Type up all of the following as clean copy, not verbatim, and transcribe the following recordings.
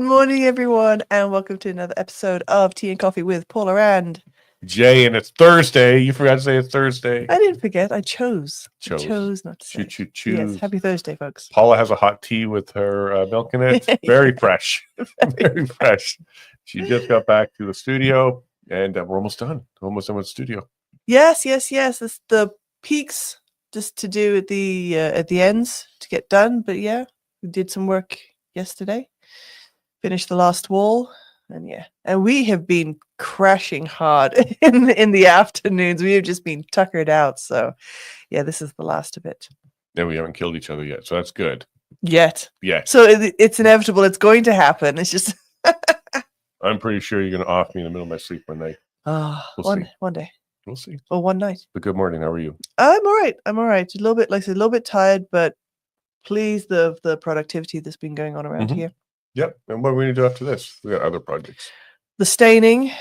morning, everyone, and welcome to another episode of Tea and Coffee with Paula and Jay. And it's Thursday. You forgot to say it's Thursday. I didn't forget. I chose not to say. Choose. Yes, happy Thursday, folks. Paula has a hot tea with her milk in it. Very fresh. Very fresh. She just got back to the studio, and we're almost done. Almost done with the studio. Yes. It's the peaks just to do at the ends to get done. But yeah, we did some work yesterday. Finished the last wall, and we have been crashing hard in the afternoons. We have just been tuckered out. So, yeah, this is the last of it. And we haven't killed each other yet, so that's good. Yet. Yeah. So it's inevitable. It's going to happen. It's just. I'm pretty sure you're going to off me in the middle of my sleep one night. One day. We'll see. Or one night. But good morning. How are you? I'm all right. A little bit, like I said, a little bit tired, but pleased the productivity that's been going on around here. Yep. And what are we going to do after this? We got other projects. The staining.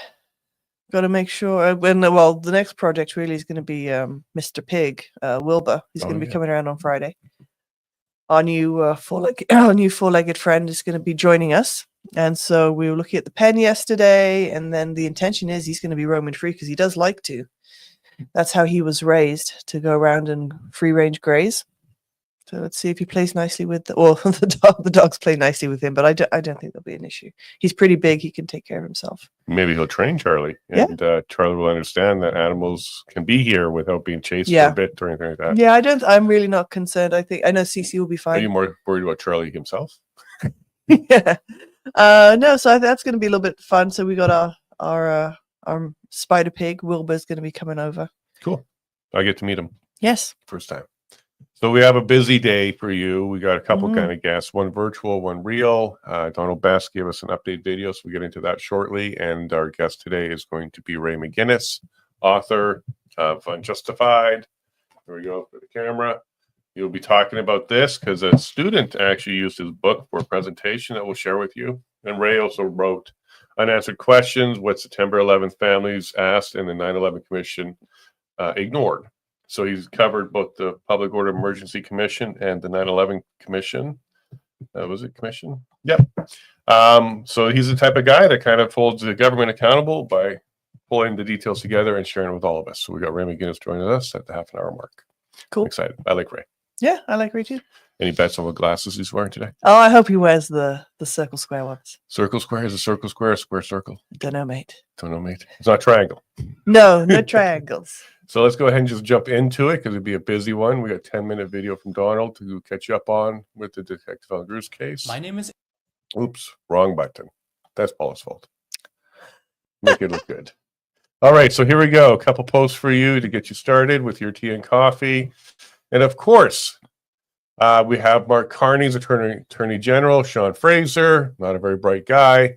Got to make sure. The next project really is going to be Mr. Pig, Wilbur. He's going to be coming around on Friday. Our new four-legged friend is going to be joining us. And so we were looking at the pen yesterday, and then the intention is he's going to be roaming free because he does like to. That's how he was raised, to go around and free-range graze. So let's see if he plays nicely with the dogs play nicely with him, but I don't think there'll be an issue. He's pretty big; he can take care of himself. Maybe he'll train Charlie, and Charlie will understand that animals can be here without being chased for a bit or anything like that. Yeah, I'm really not concerned. I know Cece will be fine. Are you more worried about Charlie himself? Yeah. No. So that's going to be a little bit fun. So we got our spider pig Wilbur's going to be coming over. Cool. I get to meet him. Yes. First time. So we have a busy day for you. We got a couple kind of guests, one virtual, one real. Donald Best gave us an update video, so we'll get into that shortly. And our guest today is going to be Ray McGinnis, author of Unjustified. There we go for the camera. You'll be talking about this because a student actually used his book for a presentation that we'll share with you. And Ray also wrote Unanswered Questions, What September 11th Families Asked and the 9/11 Commission Ignored. So he's covered both the Public Order Emergency Commission and the 9/11 Commission. Was it Commission? Yep. So he's the type of guy that kind of holds the government accountable by pulling the details together and sharing it with all of us. So we got Ray McGinnis joining us at the half-an-hour mark. Cool. I'm excited. I like Ray. Yeah, I like Ray too. Any bets on what glasses he's wearing today? Oh, I hope he wears the circle square ones. Circle square? Is a circle square a square circle? Don't know, mate. It's not triangle. No triangles. So let's go ahead and just jump into it because it'd be a busy one. We got a 10-minute video from Donald to catch you up on with the Detective Alan Gruce case. My name is... Oops, wrong button. That's Paula's fault. Make it look good. All right, so here we go. A couple posts for you to get you started with your tea and coffee. And of course, we have Mark Carney's Attorney General, Sean Fraser, not a very bright guy,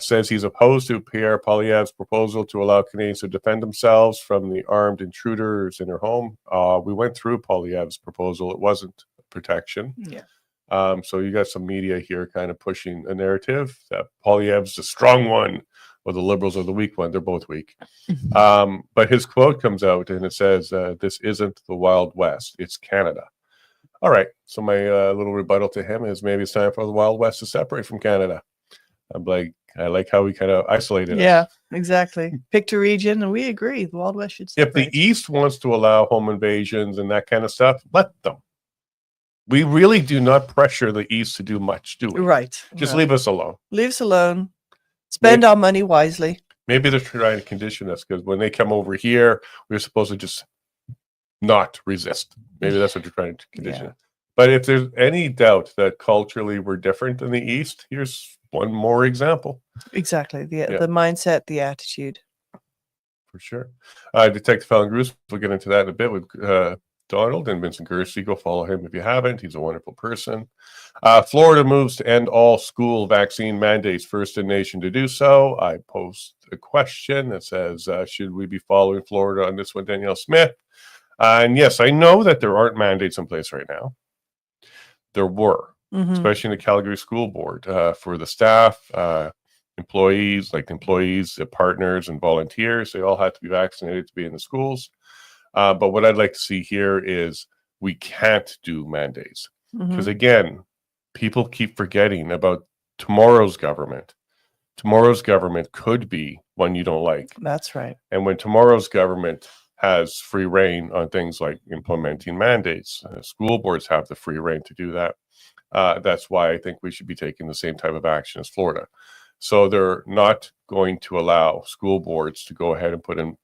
says he's opposed to Pierre Poilievre's proposal to allow Canadians to defend themselves from the armed intruders in their home. We went through Poilievre's proposal. It wasn't protection. Yeah. So you got some media here kind of pushing a narrative that Poilievre's the strong one or the Liberals are the weak one. They're both weak. But his quote comes out and it says, this isn't the Wild West, it's Canada. All right. So my little rebuttal to him is maybe it's time for the Wild West to separate from Canada. I like how we kind of isolated Yeah, us. Exactly. Picked a region, and we agree. The Wild West should separate. If the East wants to allow home invasions and that kind of stuff, let them. We really do not pressure the East to do much, do we? Right. Just leave us alone. Leave us alone. Spend our money wisely. Maybe they're trying to condition us because when they come over here, we're supposed to just not resist. Maybe that's what they're trying to condition us. But if there's any doubt that culturally we're different than the East, here's one more example. Exactly. The mindset, the attitude. For sure. Detective Alan Gruce, we'll get into that in a bit with Donald and Vincent Gersey. Go follow him if you haven't. He's a wonderful person. Florida moves to end all school vaccine mandates, first in nation to do so. I post a question that says, should we be following Florida on this one, Danielle Smith? And yes, I know that there aren't mandates in place right now. There were, especially in the Calgary School Board, for the staff, employees, partners, and volunteers. They all had to be vaccinated to be in the schools. But what I'd like to see here is we can't do mandates. Because again, people keep forgetting about tomorrow's government. Tomorrow's government could be one you don't like. That's right. And when tomorrow's government has free reign on things like implementing mandates, school boards have the free reign to do that. That's why I think we should be taking the same type of action as Florida. So they're not going to allow school boards to go ahead and put in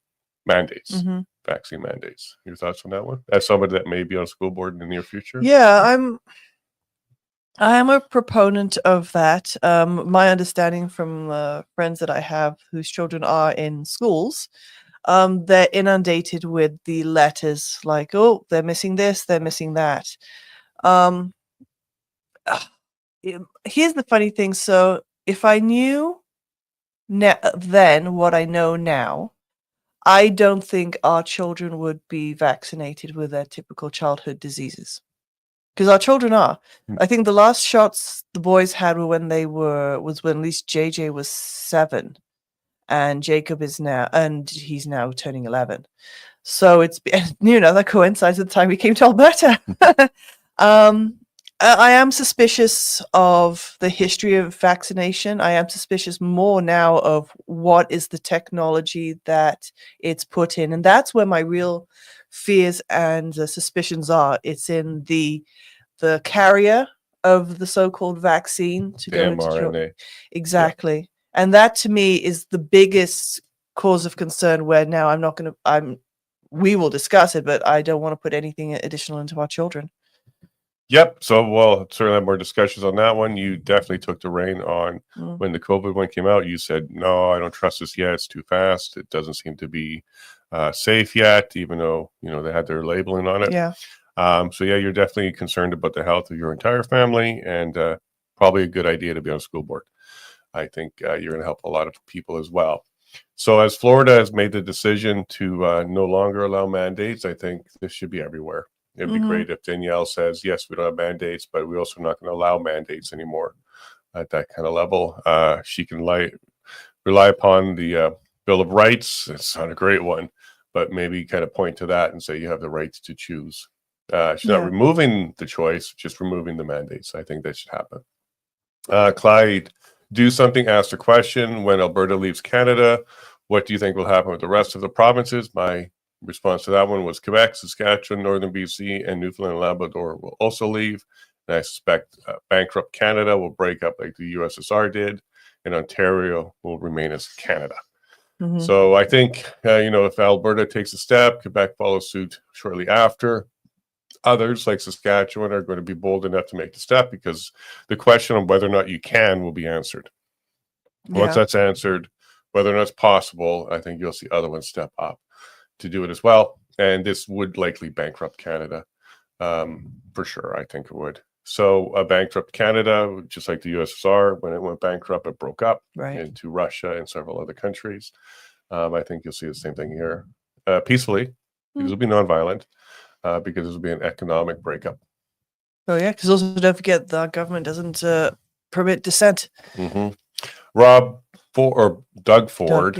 mandates, vaccine mandates. Your thoughts on that one? As somebody that may be on a school board in the near future? Yeah, I am a proponent of that. My understanding from friends that I have whose children are in schools, they're inundated with the letters like, oh, they're missing this, they're missing that. Here's the funny thing. So if I knew then what I know now, I don't think our children would be vaccinated with their typical childhood diseases. Because our children are. I think the last shots the boys had were when at least JJ was 7, and Jacob is now, and he's now turning 11. So it's, that coincides with the time we came to Alberta. I am suspicious of the history of vaccination. I am suspicious more now of what is the technology that it's put in. And that's where my real fears and suspicions are. It's in the carrier of the so-called vaccine to The go into mRNA. Exactly. Yeah. And that to me is the biggest cause of concern, where now we will discuss it, but I don't want to put anything additional into our children. Yep. So we'll certainly have more discussions on that one. You definitely took the reign on when the COVID one came out. You said, no, I don't trust this yet. It's too fast. It doesn't seem to be safe yet, even though, they had their labeling on it. Yeah. So yeah, you're definitely concerned about the health of your entire family, and probably a good idea to be on a school board. I think you're going to help a lot of people as well. So as Florida has made the decision to no longer allow mandates, I think this should be everywhere. It'd be great if Danielle says, yes, we don't have mandates, but we're also not going to allow mandates anymore at that kind of level. She can rely upon the Bill of Rights. It's not a great one, but maybe kind of point to that and say you have the right to choose. She's not removing the choice, just removing the mandates. I think that should happen. Clyde, do something, asked a question. When Alberta leaves Canada, what do you think will happen with the rest of the provinces? My response to that one was Quebec, Saskatchewan, Northern BC, and Newfoundland and Labrador will also leave. And I suspect bankrupt Canada will break up like the USSR did, and Ontario will remain as Canada. So I think, if Alberta takes a step, Quebec follows suit shortly after. Others, like Saskatchewan, are going to be bold enough to make the step, because the question of whether or not you can will be answered. Once that's answered, whether or not it's possible, I think you'll see other ones step up to do it as well. And this would likely bankrupt Canada, for sure. I think it would. So a bankrupt Canada, just like the USSR, when it went bankrupt, it broke up into Russia and several other countries. I think you'll see the same thing here, peacefully, because it'll be nonviolent, because this will be an economic breakup. Oh yeah, because also don't forget the government doesn't permit dissent. Doug Ford,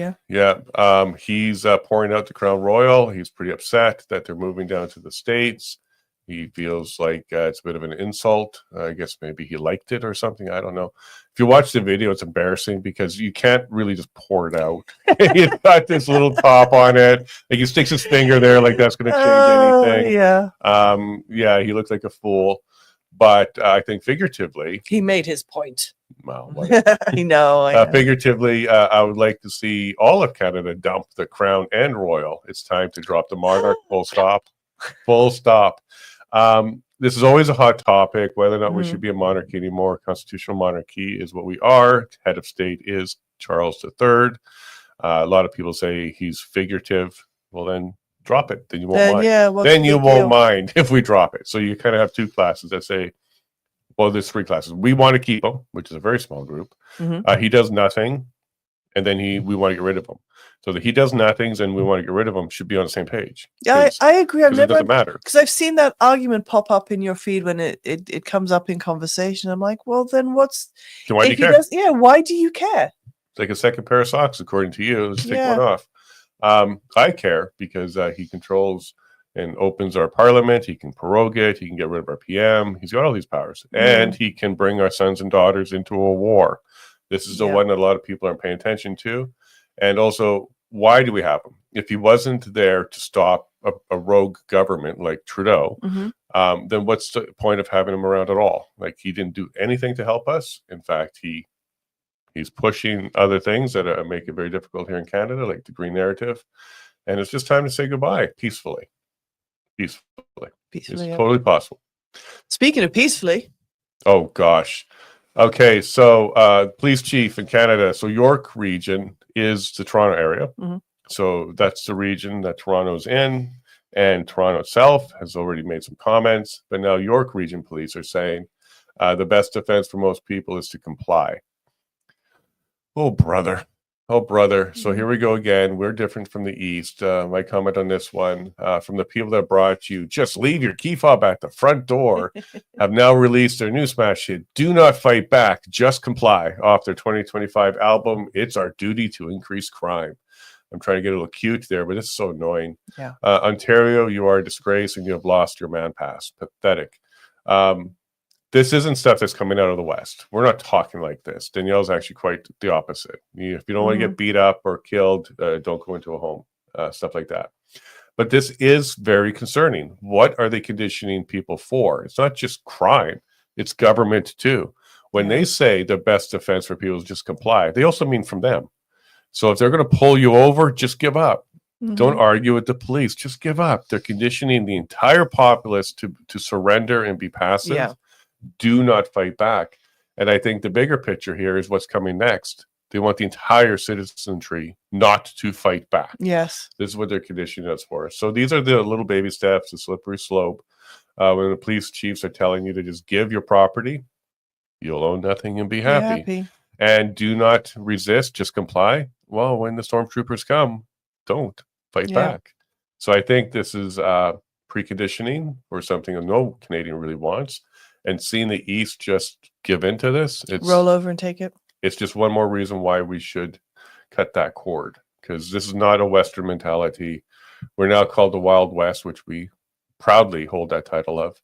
he's pouring out the Crown Royal. He's pretty upset that they're moving down to the States. He feels like it's a bit of an insult. I guess maybe he liked it or something. I don't know. If you watch the video, it's embarrassing because you can't really just pour it out. He's got this little top on it. Like he sticks his finger there like that's going to change anything. He looked like a fool. But I think figuratively, he made his point. Well, I know. Figuratively, I would like to see all of Canada dump the Crown and Royal. It's time to drop the monarch. Full stop. Full stop. This is always a hot topic, whether or not we should be a monarchy anymore. Constitutional monarchy is what we are. Head of state is Charles III. A lot of people say he's figurative. Well, then drop it. Then you won't mind. Then you won't mind if we drop it. So you kind of have two classes that say, well, there's three classes. We want to keep him, which is a very small group. He does nothing, and then we want to get rid of him. So that he does nothings and we want to get rid of him should be on the same page. Yeah, I agree. It doesn't matter. Because I've seen that argument pop up in your feed when it comes up in conversation. I'm like, well, then what's... So why do you care? Why do you care? It's like a second pair of socks, according to you. Let's take one off. I care because he controls and opens our parliament. He can prorogue it. He can get rid of our PM. He's got all these powers. And he can bring our sons and daughters into a war. This is the one that a lot of people aren't paying attention to. And also, why do we have him? If he wasn't there to stop a rogue government like Trudeau, then what's the point of having him around at all? Like, he didn't do anything to help us. In fact, he's pushing other things that make it very difficult here in Canada, like the green narrative. And it's just time to say goodbye peacefully. Peacefully. It's totally possible. Speaking of peacefully. Oh, gosh. Okay, so police chief in Canada. So York region is the Toronto area. So that's the region that Toronto's in. And Toronto itself has already made some comments. But now York region police are saying the best defense for most people is to comply. Oh, brother. Oh, brother. So here we go again. We're different from the East. My comment on this one, from the people that brought you, just leave your key fob at the front door, have now released their new smash hit, Do Not Fight Back, Just Comply, off their 2025 album, It's Our Duty to Increase Crime. I'm trying to get a little cute there, but it's so annoying. Ontario, you are a disgrace and you have lost your man pass. Pathetic. This isn't stuff that's coming out of the West. We're not talking like this. Danielle's actually quite the opposite. If you don't want to get beat up or killed, don't go into a home, stuff like that. But this is very concerning. What are they conditioning people for? It's not just crime. It's government too. When they say the best defense for people is just comply, they also mean from them. So if they're going to pull you over, just give up. Don't argue with the police. Just give up. They're conditioning the entire populace to surrender and be passive. Do not fight back. And I think the bigger picture here is what's coming next. They want the entire citizenry not to fight back. Yes. This is what they're conditioning us for. So these are the little baby steps, the slippery slope. When the police chiefs are telling you to just give your property, you'll own nothing and be happy. And do not resist, just comply. Well, when the stormtroopers come, don't fight back. So I think this is preconditioning for something that no Canadian really wants. And seeing the East just give into this, it's roll over and take it. It's just one more reason why we should cut that cord, because this is not a Western mentality. We're now called the Wild West, which we proudly hold that title of.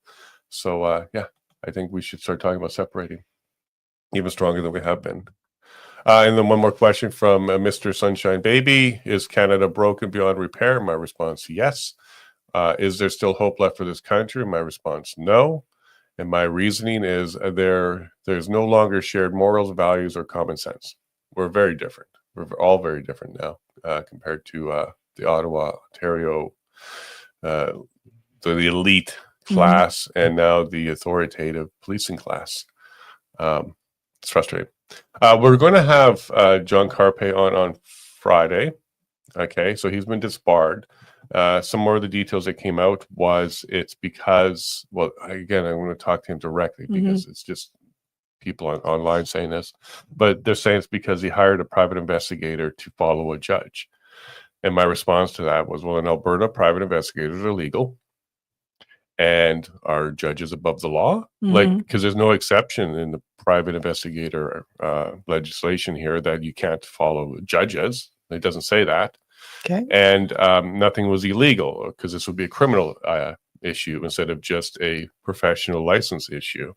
So, I think we should start talking about separating even stronger than we have been. And then one more question from Mr. Sunshine Baby. Is Canada broken beyond repair? My response, yes. Is there still hope left for this country? My response, no. And my reasoning is there's no longer shared morals, values, or common sense. We're very different. We're all very different now compared to the Ottawa, Ontario, the elite class, and now the authoritative policing class. It's frustrating. We're going to have John Carpe on Friday. Okay, so he's been disbarred. Some more of the details that came out was it's because, well, again, I want to talk to him directly because it's just people online saying this, but they're saying it's because he hired a private investigator to follow a judge. And my response to that was, well, in Alberta, private investigators are legal. And are judges above the law? Like, because there's no exception in the private investigator legislation here that you can't follow judges. It doesn't say that. Okay. And nothing was illegal because this would be a criminal issue instead of just a professional license issue,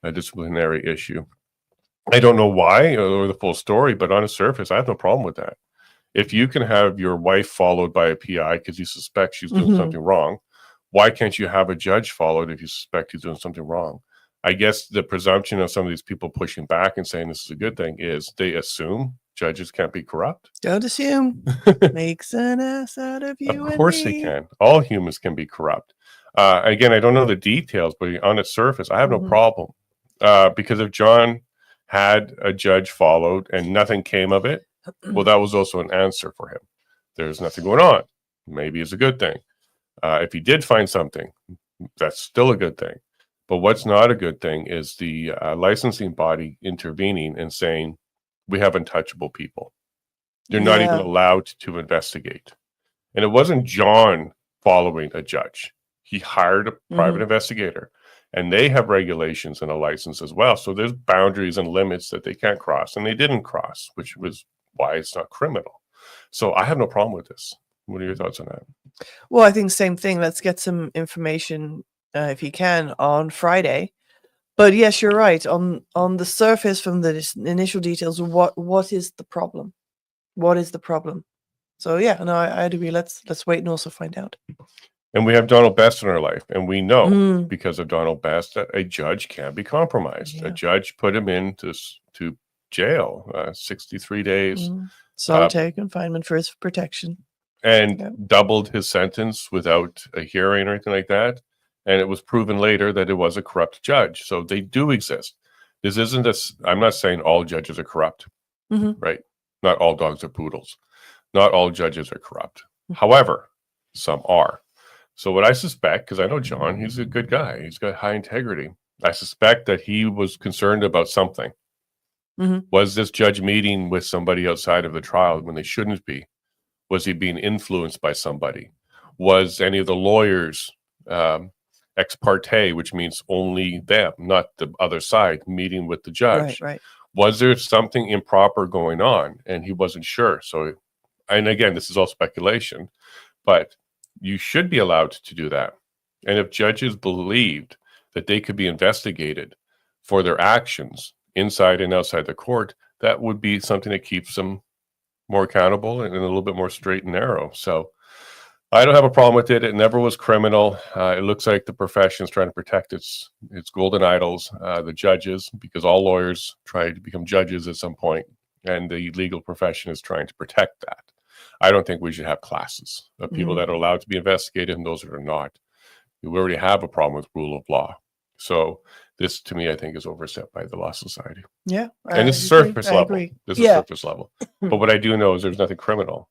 a disciplinary issue. I don't know why or the full story, but on the surface, I have no problem with that. If you can have your wife followed by a PI because you suspect she's doing something wrong, why can't you have a judge followed if you suspect he's doing something wrong? I guess the presumption of some of these people pushing back and saying this is a good thing is they assume judges can't be corrupt. Don't assume. Makes an ass out of you. Of course they can. All humans can be corrupt. Again, I don't know the details, but on its surface, I have no problem. Because if John had a judge followed and nothing came of it, well, that was also an answer for him. There's nothing going on. Maybe it's a good thing. If he did find something, that's still a good thing. But what's not a good thing is the licensing body intervening and saying, we have untouchable people. They're not even allowed to investigate. And it wasn't John following a judge. He hired a private investigator. And they have regulations and a license as well. So there's boundaries and limits that they can't cross. And they didn't cross, which was why it's not criminal. So I have no problem with this. What are your thoughts on that? Well, I think same thing. Let's get some information, if you can, on Friday. But yes, you're right. On the surface, from the initial details, what is the problem? What is the problem? So yeah, no, I agree. Let's wait and also find out. And we have Donald Best in our life, and we know because of Donald Best that a judge can be compromised. Yeah. A judge put him into to jail, 63 days, solitary confinement for his protection, and doubled his sentence without a hearing or anything like that. And it was proven later that it was a corrupt judge. So they do exist. This isn't I'm not saying all judges are corrupt, right? Not all dogs are poodles. Not all judges are corrupt. However, some are. So what I suspect, because I know John, he's a good guy. He's got high integrity. I suspect that he was concerned about something. Was this judge meeting with somebody outside of the trial when they shouldn't be? Was he being influenced by somebody? Was any of the lawyers ex parte, which means only them, not the other side, meeting with the judge? Right. Was there something improper going on? And he wasn't sure. So, and again, this is all speculation, but you should be allowed to do that. And if judges believed that they could be investigated for their actions inside and outside the court, that would be something that keeps them more accountable and a little bit more straight and narrow. So I don't have a problem with it. It never was criminal. It looks like the profession is trying to protect its golden idols, the judges, because all lawyers try to become judges at some point, and the legal profession is trying to protect that. I don't think we should have classes of people that are allowed to be investigated and those that are not. We already have a problem with rule of law. So this, to me, I think is overstepped by the Law Society. Yeah. And it's surface level. This is surface level. But what I do know is there's nothing criminal.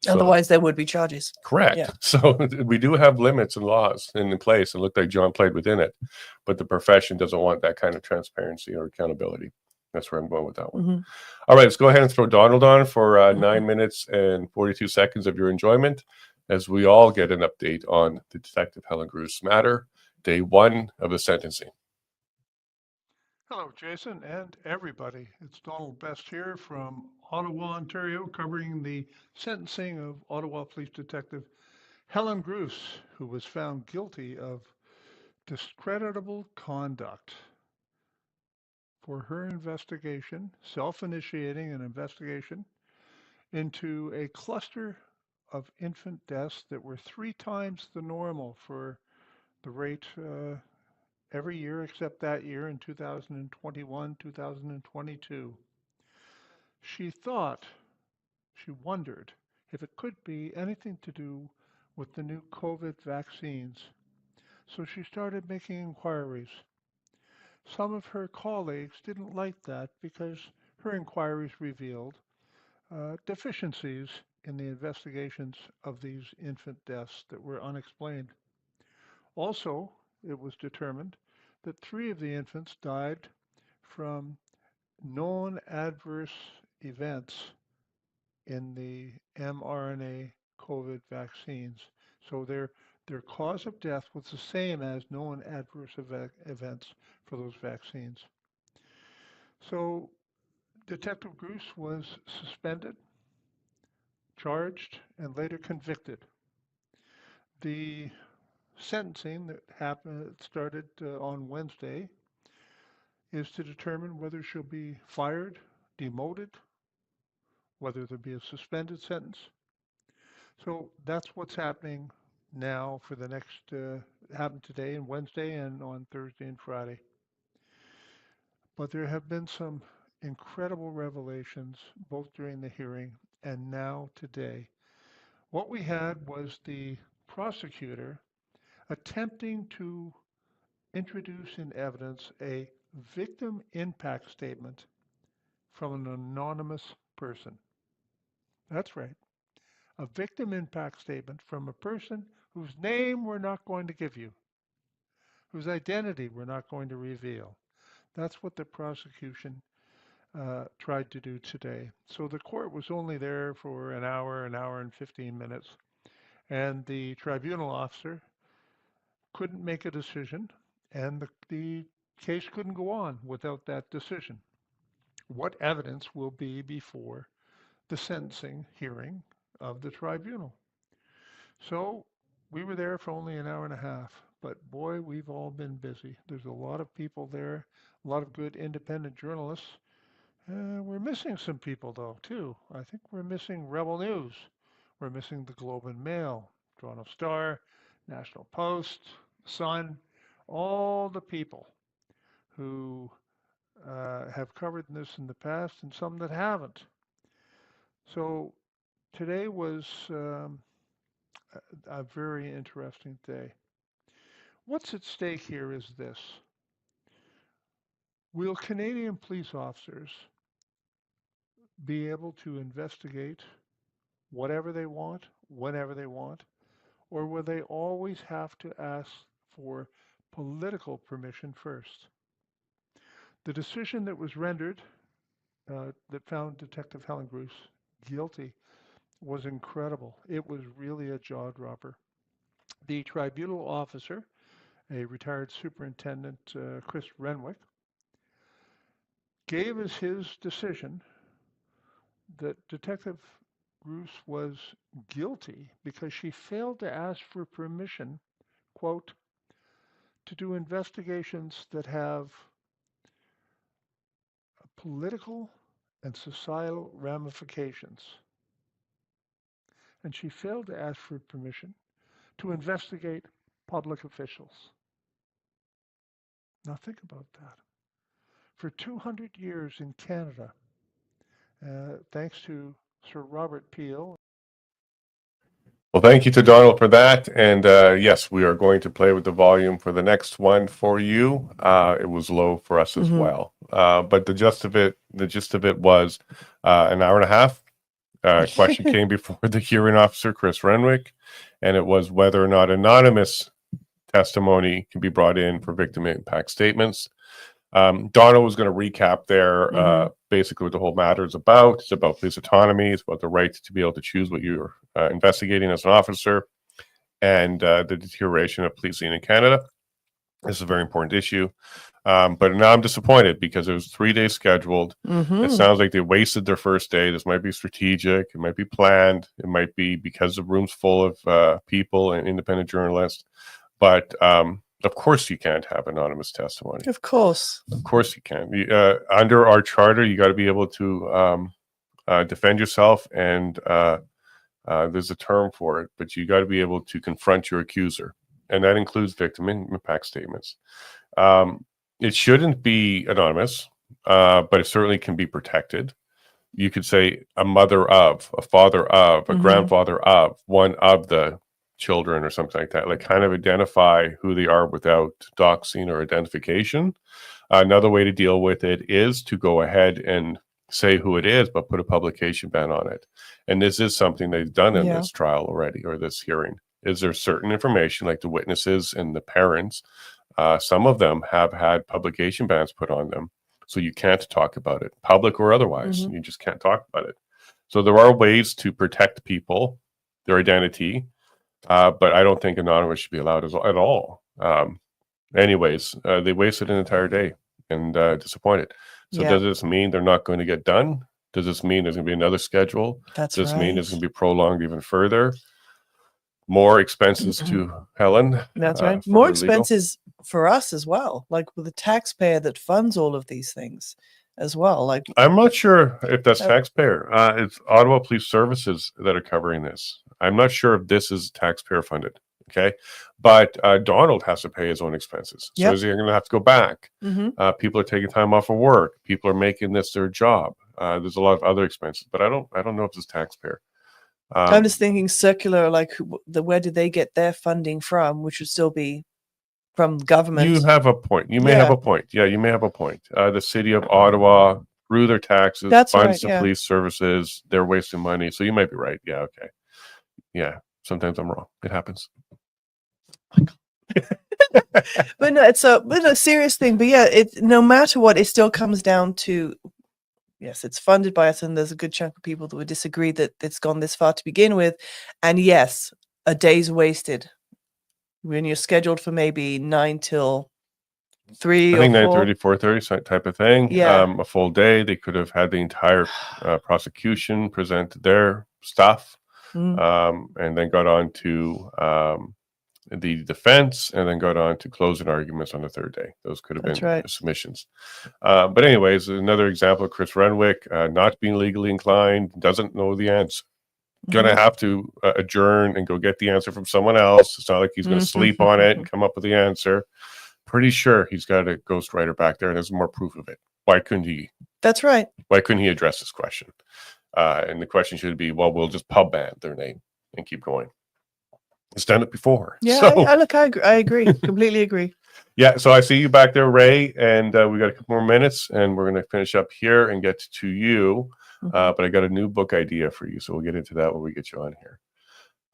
So, otherwise, there would be charges. Correct. Yeah. So we do have limits and laws in place. It looked like John played within it. But the profession doesn't want that kind of transparency or accountability. That's where I'm going with that one. All right, let's go ahead and throw Donald on for 9 minutes and 42 seconds of your enjoyment as we all get an update on the Detective Helen Gruss matter, day 1 of the sentencing. Hello, Jason and everybody. It's Donald Best here from Ottawa, Ontario, covering the sentencing of Ottawa Police Detective Helen Gruss, who was found guilty of discreditable conduct for her investigation, self-initiating an investigation into a cluster of infant deaths that were 3 times the normal for the rate every year except that year in 2021, 2022. She wondered if it could be anything to do with the new COVID vaccines. So she started making inquiries. Some of her colleagues didn't like that because her inquiries revealed deficiencies in the investigations of these infant deaths that were unexplained. Also, it was determined that 3 of the infants died from known adverse events in the mRNA COVID vaccines. So their cause of death was the same as known adverse events for those vaccines. So Detective Gruss was suspended, charged, and later convicted. The sentencing that started on Wednesday is to determine whether she'll be fired, demoted, whether there'll be a suspended sentence. So that's what's happening now for the next, happened today and Wednesday and on Thursday and Friday. But there have been some incredible revelations both during the hearing and now today. What we had was the prosecutor attempting to introduce in evidence a victim impact statement from an anonymous person. That's right. A victim impact statement from a person whose name we're not going to give you, whose identity we're not going to reveal. That's what the prosecution tried to do today. So the court was only there for an hour and 15 minutes, and the tribunal officer couldn't make a decision, and the case couldn't go on without that decision. What evidence will be before the sentencing hearing of the tribunal? So we were there for only an hour and a half, but boy, we've all been busy. There's a lot of people there, a lot of good independent journalists. We're missing some people though, too. I think we're missing Rebel News. We're missing the Globe and Mail, Toronto Star, National Post, Sun, all the people who have covered this in the past and some that haven't. So today was a very interesting day. What's at stake here is this. Will Canadian police officers be able to investigate whatever they want, whenever they want, or will they always have to ask for political permission first? The decision that was rendered that found Detective Helen Bruce guilty was incredible. It was really a jaw dropper. The tribunal officer, a retired superintendent, Chris Renwick, gave as his decision that Detective Bruce was guilty because she failed to ask for permission, quote, to do investigations that have political and societal ramifications. And she failed to ask for permission to investigate public officials. Now think about that. For 200 years in Canada, thanks to Sir Robert Peel. Well, thank you to Donald for that. And yes, we are going to play with the volume for the next one for you. It was low for us as well. But the gist of it was an hour and a half. Question came before the hearing officer, Chris Renwick, and it was whether or not anonymous testimony can be brought in for victim impact statements. Donald was going to recap there basically what the whole matter is about. It's about police autonomy. It's about the right to be able to choose what you're investigating as an officer, and the deterioration of policing in Canada. This is a very important issue. But now I'm disappointed because it was 3 days scheduled. It sounds like they wasted their first day. This might be strategic. It might be planned. It might be because the room's full of people and independent journalists. But of course you can't have anonymous testimony. Of course you can. Under our charter, you got to be able to defend yourself, and there's a term for it, but you got to be able to confront your accuser, and that includes victim impact statements. It shouldn't be anonymous, but it certainly can be protected. You could say a mother of, a father of, a grandfather of, one of the children or something like that, like kind of identify who they are without doxing or identification. Another way to deal with it is to go ahead and say who it is, but put a publication ban on it. And this is something they've done in this trial already, or this hearing. Is there certain information, like the witnesses and the parents, some of them have had publication bans put on them. So you can't talk about it, public or otherwise. You just can't talk about it. So there are ways to protect people, their identity, but I don't think anonymous should be allowed at all. Anyways, they wasted an entire day, and disappointed. So does this mean they're not going to get done? Does this mean there's going to be another schedule? Does this mean it's going to be prolonged even further? More expenses to Helen. That's right. More expenses for us as well, like with the taxpayer that funds all of these things as well. Like, I'm not sure if that's taxpayer. It's Ottawa Police Services that are covering this. I'm not sure if this is taxpayer funded. Okay, but Donald has to pay his own expenses. So is he going to have to go back? People are taking time off of work. People are making this their job. There's a lot of other expenses, but I don't know if it's taxpayer. I'm just thinking circular, like where did they get their funding from, which would still be from government. You have a point. You may have a point. Yeah, you may have a point. The city of Ottawa, through their taxes, funds the police services. They're wasting money. So you might be right. Yeah, okay. Yeah, sometimes I'm wrong. It happens. But no, it's a serious thing. But yeah, it no matter what, it still comes down to, yes, it's funded by us, and there's a good chunk of people that would disagree that it's gone this far to begin with. And yes, a day's wasted when you're scheduled for maybe 9 till 3 I think 9:30, 4:30 type of thing. Yeah. A full day. They could have had the entire prosecution present their stuff. and then got on to the defense, and then got on to closing arguments on the third day. Those could have been submissions. But anyways, another example of Chris Renwick not being legally inclined, doesn't know the answer. Gonna have to adjourn and go get the answer from someone else. It's not like he's gonna sleep on it and come up with the answer. Pretty sure he's got a ghostwriter back there and has more proof of it. Why couldn't he? That's right. Why couldn't he address this question? And the question should be, well, we'll just pub ban their name and keep going. He's done it before. Yeah, so, I agree. Completely agree. Yeah, so I see you back there, Ray, and we got a couple more minutes, and we're going to finish up here and get to you. But I got a new book idea for you, so we'll get into that when we get you on here.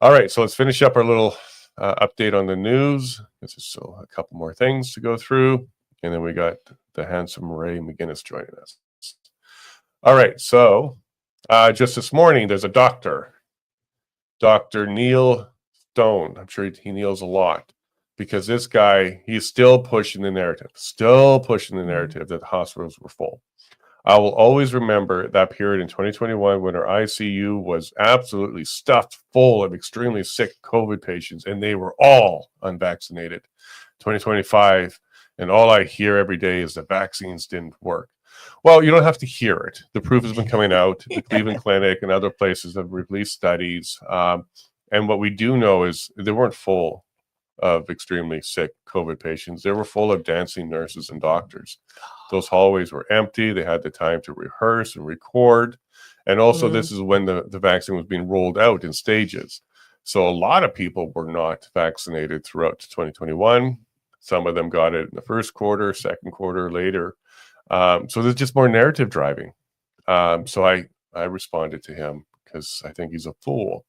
All right, so let's finish up our little update on the news. There's still a couple more things to go through, and then we got the handsome Ray McGinnis joining us. All right, so just this morning, there's a doctor, Dr. Neil Stone. I'm sure he kneels a lot, because this guy, he's still pushing the narrative that the hospitals were full. I will always remember that period in 2021 when our ICU was absolutely stuffed full of extremely sick COVID patients, and they were all unvaccinated. 2025, and all I hear every day is that vaccines didn't work. Well, you don't have to hear it. The proof has been coming out. The Cleveland Clinic and other places have released studies. And what we do know is they weren't full of extremely sick COVID patients. They were full of dancing nurses and doctors. Those hallways were empty. They had the time to rehearse and record. And also, this is when the vaccine was being rolled out in stages. So a lot of people were not vaccinated throughout 2021. Some of them got it in the first quarter, second quarter, later. So there's just more narrative driving. So I responded to him because I think he's a fool.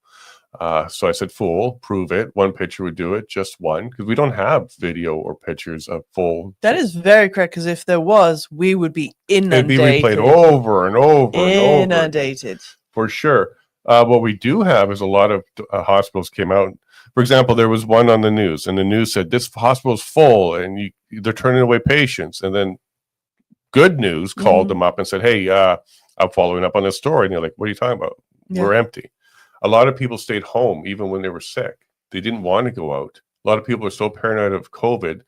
So I said, fool, prove it. One picture would do it, just one, because we don't have video or pictures of full. That is very correct, because if there was, we would be inundated. It'd be replayed over and over and over. Inundated. For sure. What we do have is a lot of hospitals came out. For example, there was one on the news, and the news said, this hospital is full, and they're turning away patients. And then Good News called them up and said, hey, I'm following up on this story. And they're like, what are you talking about? Yeah. We're empty. A lot of people stayed home even when they were sick. They didn't want to go out. A lot of people are so paranoid of COVID.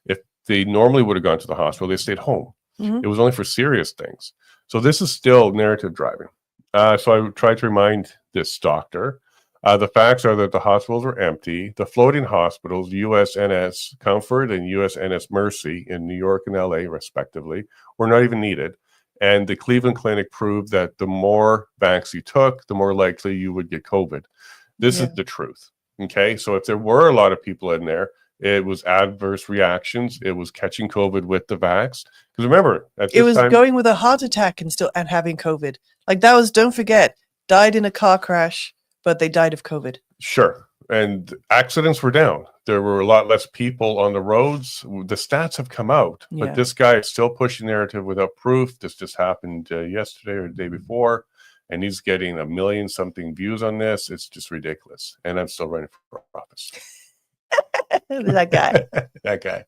If they normally would have gone to the hospital, they stayed home. It was only for serious things. So this is still narrative driving. So I tried to remind this doctor, the facts are that the hospitals are empty. The floating hospitals, USNS Comfort and USNS Mercy in New York and LA, respectively, were not even needed. And the Cleveland Clinic proved that the more vax you took, the more likely you would get COVID. This is the truth. Okay. So if there were a lot of people in there, it was adverse reactions. It was catching COVID with the vax. Because remember, at this time, going with a heart attack and having COVID. Like that was, don't forget, died in a car crash, but they died of COVID. Sure. And accidents were down. There were a lot less people on the roads. The stats have come out, but this guy is still pushing narrative without proof. This just happened yesterday or the day before, and he's getting 1 million something views on this. It's just ridiculous. And I'm still running for office. That guy. That guy.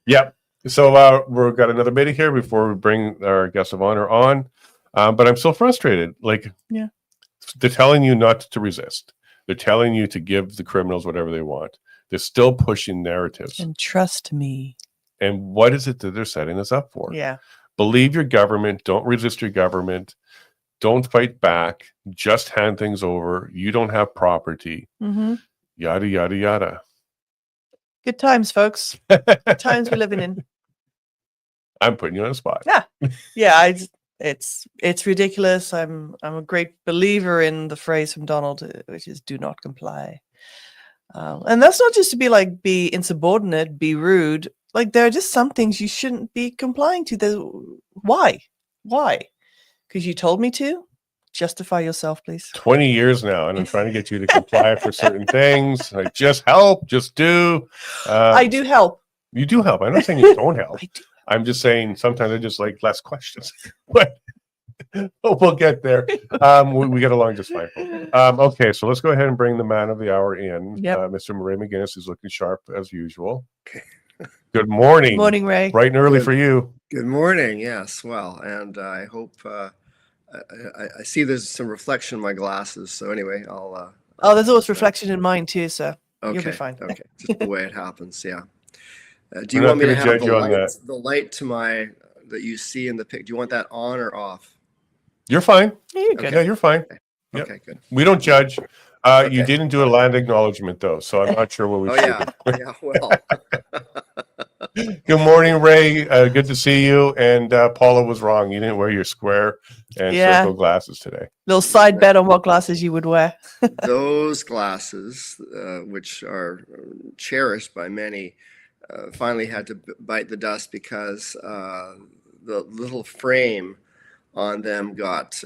Yep. So we've got another minute here before we bring our guest of honor on. But I'm so frustrated. Like, they're telling you not to resist. They're telling you to give the criminals whatever they want. They're still pushing narratives. And trust me. And what is it that they're setting us up for? Yeah. Believe your government. Don't resist your government. Don't fight back. Just hand things over. You don't have property. Yada, yada, yada. Good times, folks. Good times we're living in. I'm putting you on the spot. Yeah. Yeah. It's ridiculous. I'm a great believer in the phrase from Donald, which is "do not comply," and that's not just to be insubordinate, be rude. Like there are just some things you shouldn't be complying to. Why? Because you told me to. Justify yourself, please. 20 years now, and I'm trying to get you to comply for certain things. Like just help, just do. I do help. You do help. I'm not saying you don't help. I do. I'm just saying sometimes I just like less questions, but we'll get there. We get along just fine. Okay, so let's go ahead and bring the man of the hour in. Mr. Ray McGinnis is looking sharp as usual. Okay. Good morning. Morning, Ray. Bright and early for you. Good morning. Yes. Well, and I hope I see there's some reflection in my glasses. So anyway, I'll Oh, there's always reflection in mine too, so you'll be Okay, fine. okay, just the way it happens. Yeah. Do We're you not want me to gonna have judge you on that. the light to my that you see in the pic? Do you want that on or off? You're fine. Yeah, you're good. Yeah, you're fine. Yep. Okay, good. We don't judge. You Okay. didn't do a land acknowledgement though, so I'm not sure what we Oh should yeah, do. yeah. Well, Good morning, Ray. Good to see you. And Paula was wrong. You didn't wear your square and Yeah. circle glasses today. Little side bet on what glasses you would wear. those glasses, which are cherished by many, finally had to bite the dust because the little frame on them got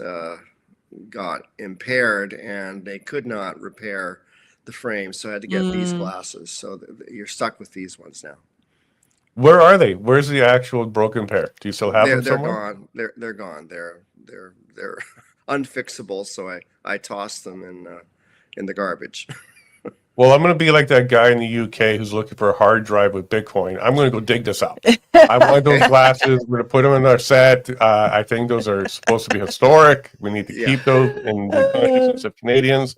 impaired, and they could not repair the frame, so I had to get these glasses. So you're stuck with these ones now. Where are they? Where's the actual broken pair? Do you still have them They're somewhere? gone. They're gone. They're unfixable. So I tossed them in the garbage. Well, I'm going to be like that guy in the UK who's looking for a hard drive with Bitcoin. I'm going to go dig this up. I want those glasses. We're going to put them in our set. I think those are supposed to be historic. We need to keep those in the consciousness of Canadians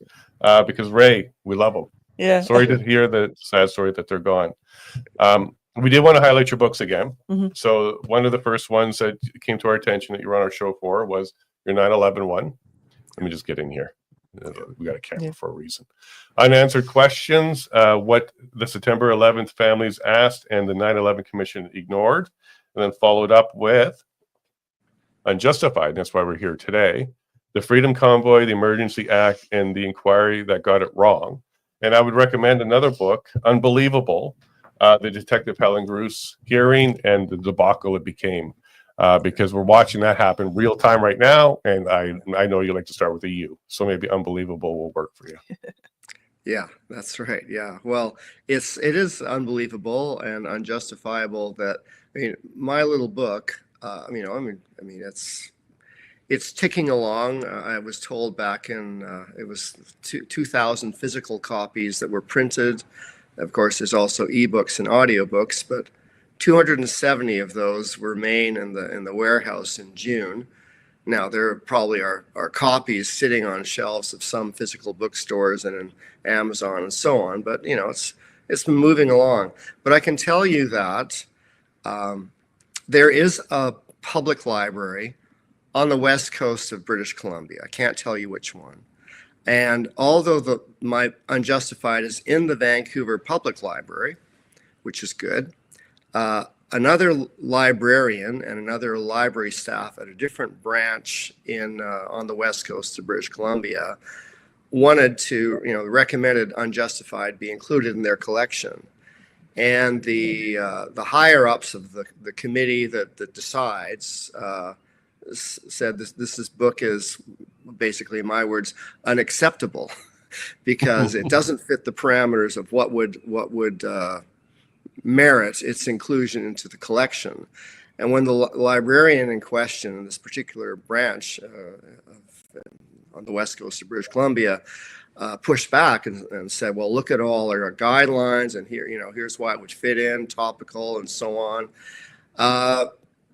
because, Ray, we love them. Yeah. Sorry to hear the sad story that they're gone. We did want to highlight your books again. So one of the first ones that came to our attention that you were on our show for was your 9/11 one. Let me just get in here. We got a camera for a reason. Unanswered questions, what the September 11th families asked and the 9/11 Commission ignored, and then followed up with Unjustified. And that's why we're here today. The Freedom Convoy, the Emergency Act, and the inquiry that got it wrong. And I would recommend another book, Unbelievable, the Detective Helen Gruss hearing and the debacle it became. Because we're watching that happen real time right now, and I know you like to start with a U, so maybe Unbelievable will work for you. Yeah, that's right. Yeah. Well, it is unbelievable and unjustifiable that, I mean, my little book, it's ticking along. I was told back in, it was 2,000 physical copies that were printed. Of course, there's also ebooks and audiobooks, but 270 of those remain in the warehouse in June. Now, there probably are copies sitting on shelves of some physical bookstores and in Amazon and so on, but it's been moving along. But I can tell you that there is a public library on the west coast of British Columbia. I can't tell you which one. And although my Unjustified is in the Vancouver Public Library, which is good, another librarian and another library staff at a different branch on the west coast of British Columbia wanted to, recommended Unjustified be included in their collection. And the higher ups of the committee that decides said this book is, basically in my words, unacceptable because it doesn't fit the parameters of what would merit its inclusion into the collection. And when the librarian in question in this particular branch on the west coast of British Columbia pushed back and said, well, look at all our guidelines, and here's why it would fit in, topical, and so on.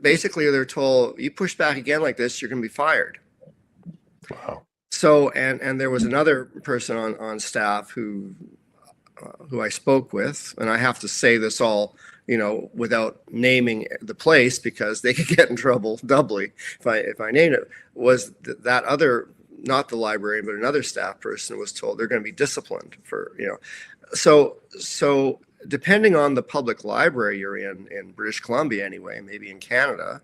Basically, they're told, you push back again like this, you're going to be fired. Wow. So, and there was another person on staff who I spoke with, and I have to say this all, without naming the place because they could get in trouble doubly if I name it, was that other, not the librarian, but another staff person was told they're going to be disciplined for, So depending on the public library you're in British Columbia anyway, maybe in Canada,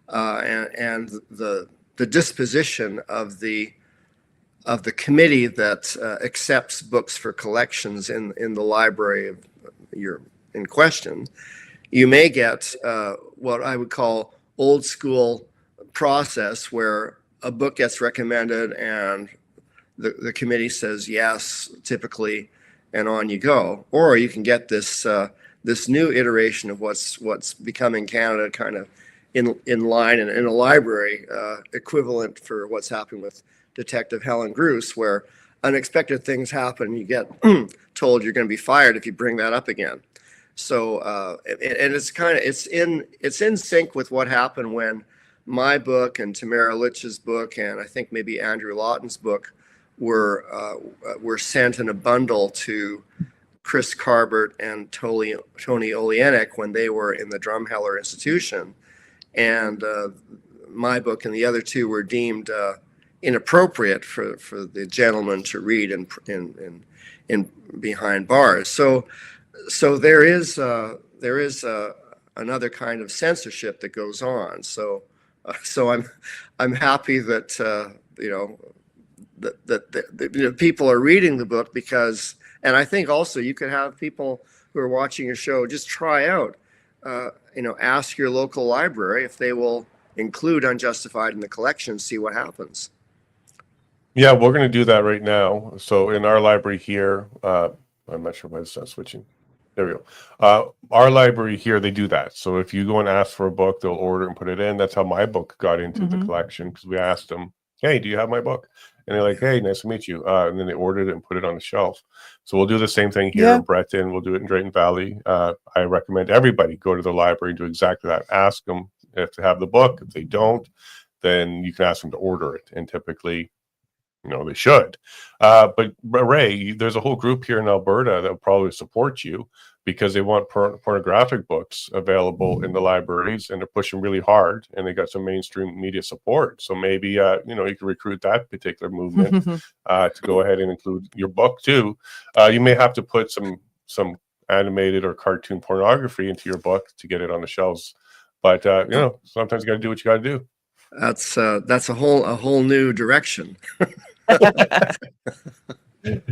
and the disposition of the committee that accepts books for collections in the library of your in question, you may get what I would call old school process where a book gets recommended and the committee says yes, typically, and on you go. Or you can get this new iteration of what's becoming Canada, kind of in line and in a library equivalent for what's happened with Detective Helen Gruss, where unexpected things happen. You get told you're going to be fired if you bring that up again. So and it's in sync with what happened when my book and Tamara Litch's book and I think maybe Andrew Lawton's book were sent in a bundle to Chris Carbert and Tony Olenek when they were in the Drumheller Institution, and my book and the other two were deemed inappropriate for the gentleman to read in behind bars. So there is another kind of censorship that goes on. So I'm happy that that people are reading the book, because, and I think also you could have people who are watching your show just try out, ask your local library if they will include Unjustified in the collection, see what happens. Yeah, we're going to do that right now. So in our library here, I'm not sure why it's not switching. There we go. Our library here, they do that. So if you go and ask for a book, they'll order and put it in. That's how my book got into the collection, because we asked them, hey, do you have my book? And they're like, hey, nice to meet you. And then they ordered it and put it on the shelf. So we'll do the same thing here in Breton. We'll do it in Drayton Valley. I recommend everybody go to the library and do exactly that. Ask them if they have the book. If they don't, then you can ask them to order it. And typically, they should. But Ray, there's a whole group here in Alberta that will probably support you, because they want pornographic books available in the libraries, and they're pushing really hard, and they got some mainstream media support. So maybe, you can recruit that particular movement to go ahead and include your book too. You may have to put some animated or cartoon pornography into your book to get it on the shelves. But, sometimes you got to do what you got to do. That's a whole new direction.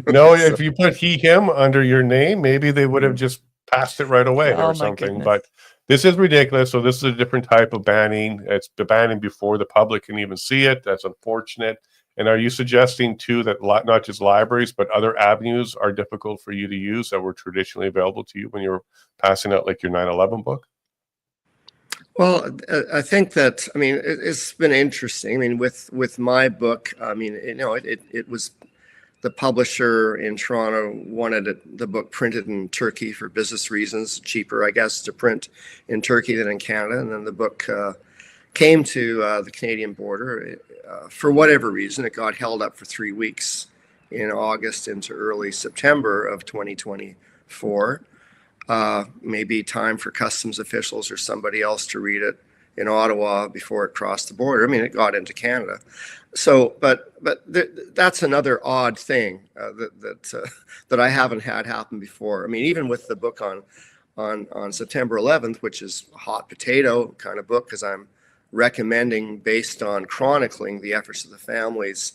No, if you put he, him under your name, maybe they would have just passed it right away or something. But this is ridiculous. So this is a different type of banning. It's the banning before the public can even see it. That's unfortunate. And are you suggesting too that not just libraries, but other avenues are difficult for you to use that were traditionally available to you when you were passing out like your 9/11 book? Well, I think that, it's been interesting. With my book, it was the publisher in Toronto wanted the book printed in Turkey for business reasons, cheaper, I guess, to print in Turkey than in Canada. And then the book came to the Canadian border. For whatever reason, it got held up for 3 weeks in August into early September of 2024. Maybe time for customs officials or somebody else to read it in Ottawa before it crossed the border. It got into Canada. So, but that's another odd thing that I haven't had happen before. Even with the book on September 11th, which is a hot potato kind of book, because I'm recommending, based on chronicling the efforts of the families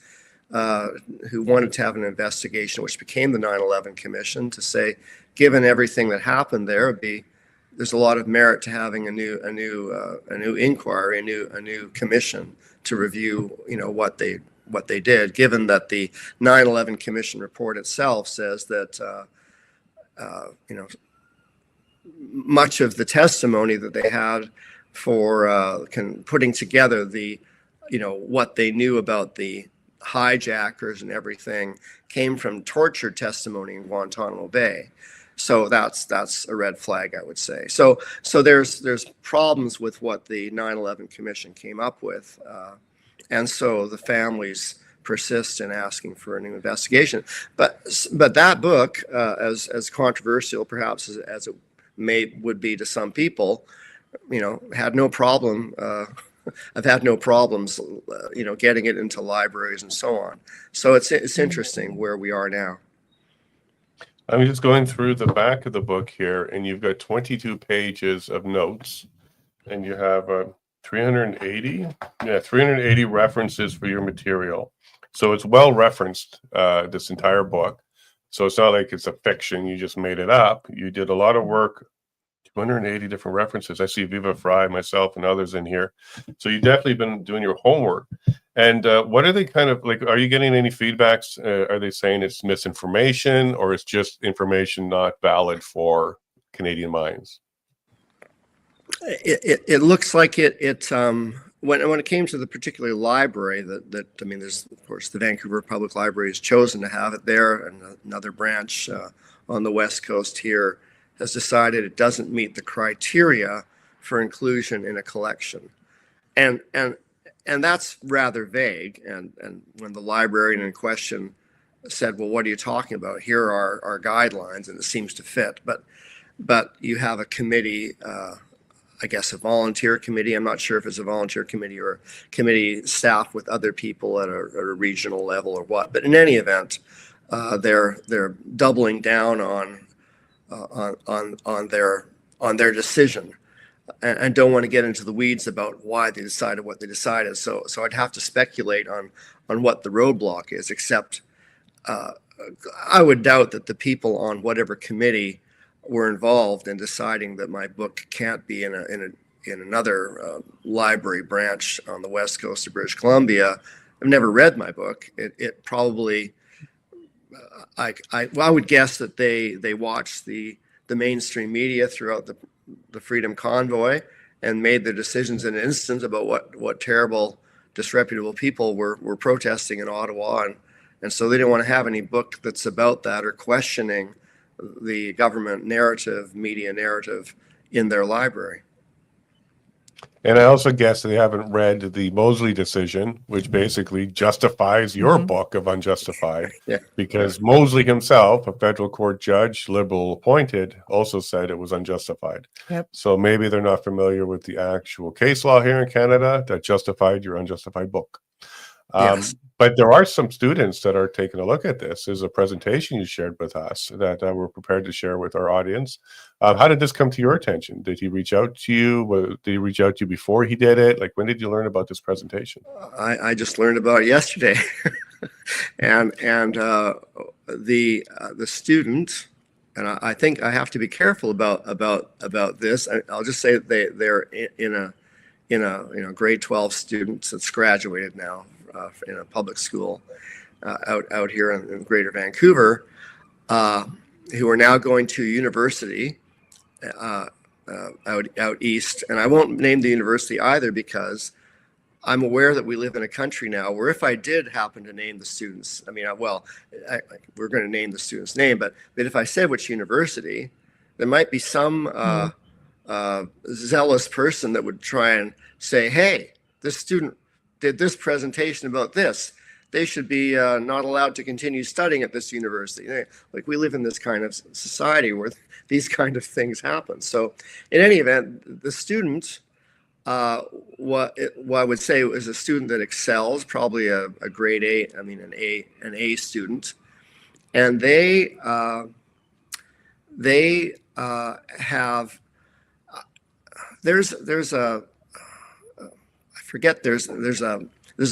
who wanted to have an investigation, which became the 9/11 Commission, to say, given everything that happened there's a lot of merit to having a new inquiry, a new commission to review, what they did. Given that the 9/11 Commission report itself says that, much of the testimony that they had for putting together what they knew about the hijackers and everything came from tortured testimony in Guantanamo Bay. So that's a red flag, I would say. So there's problems with what the 9/11 Commission came up with, and so the families persist in asking for a new investigation. But that book, as controversial perhaps as it would be to some people, had no problem. I've had no problems, getting it into libraries and so on. So it's interesting where we are now. I'm just going through the back of the book here, and you've got 22 pages of notes, and you have 380 references for your material. So it's well referenced, this entire book. So it's not like it's a fiction, you just made it up. You did a lot of work, 280 different references. I see Viva Fry, myself, and others in here. So you've definitely been doing your homework. And what are they kind of like? Are you getting any feedbacks? Are they saying it's misinformation, or it's just information not valid for Canadian minds? It looks like it when it came to the particular library there's, of course, the Vancouver Public Library has chosen to have it there, and another branch on the West Coast here has decided it doesn't meet the criteria for inclusion in a collection. And and that's rather vague. And when the librarian in question said, well, what are you talking about? Here are our guidelines, and it seems to fit. But you have a committee, I guess a volunteer committee. I'm not sure if it's a volunteer committee or committee staff with other people at a regional level or what. But in any event, they're doubling down on their decision, and don't want to get into the weeds about why they decided what they decided. So I'd have to speculate on what the roadblock is, except I would doubt that the people on whatever committee were involved in deciding that my book can't be in another library branch on the west coast of British Columbia. I've never read my book. It probably, I would guess that they watched the mainstream media throughout the Freedom Convoy and made their decisions in an instant about what terrible, disreputable people were protesting in Ottawa, and so they didn't want to have any book that's about that or questioning the government narrative, media narrative in their library. And I also guess they haven't read the Mosley decision, which basically justifies your book of Unjustified. Yeah. Because Mosley himself, a federal court judge, liberal appointed, also said it was unjustified. Yep. So maybe they're not familiar with the actual case law here in Canada that justified your unjustified book. Yes. But there are some students that are taking a look at this. There's a presentation you shared with us that we're prepared to share with our audience. How did this come to your attention? Did he reach out to you? Did he reach out to you before he did it? Like, when did you learn about this presentation? I just learned about it yesterday, and the student, and I think I have to be careful about this. I'll just say that they're in a grade 12 students that's graduated now in a public school out here in Greater Vancouver, who are now going to university out east. And I won't name the university either, because I'm aware that we live in a country now where if I did happen to name the students, we're going to name the student's name, but if I said which university, there might be some zealous person that would try and say, hey, this student did this presentation about this. They should be not allowed to continue studying at this university. Like, we live in this kind of society where these kind of things happen. So in any event, the student, what I would say is a student that excels, probably a grade 8, an A student. And they have, there's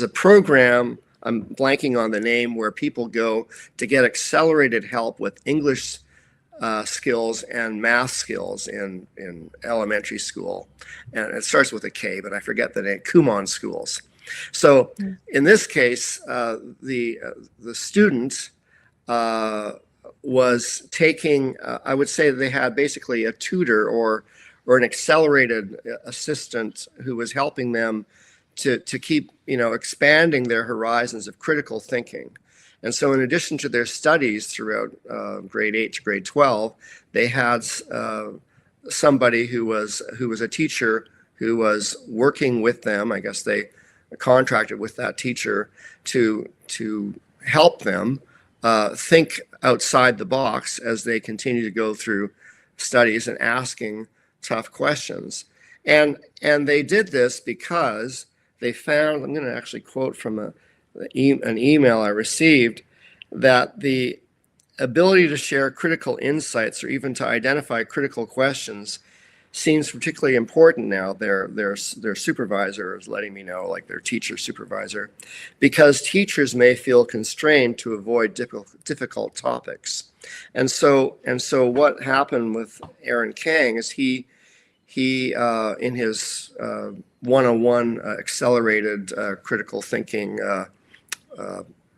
a program, I'm blanking on the name, where people go to get accelerated help with English skills and math skills in elementary school. And it starts with a K, but I forget the name, Kumon schools. So in this case, the student was taking, I would say they had basically a tutor or an accelerated assistant who was helping them to keep, expanding their horizons of critical thinking. And so in addition to their studies throughout grade 8 to grade 12, they had somebody who was a teacher who was working with them. I guess they contracted with that teacher to help them think outside the box as they continue to go through studies and asking tough questions. And they did this because they found, I'm going to actually quote from an email I received, that the ability to share critical insights or even to identify critical questions seems particularly important now. Their supervisor is letting me know, like their teacher supervisor, because teachers may feel constrained to avoid difficult topics. And so what happened with Aaron Kang is he in his 101 accelerated critical thinking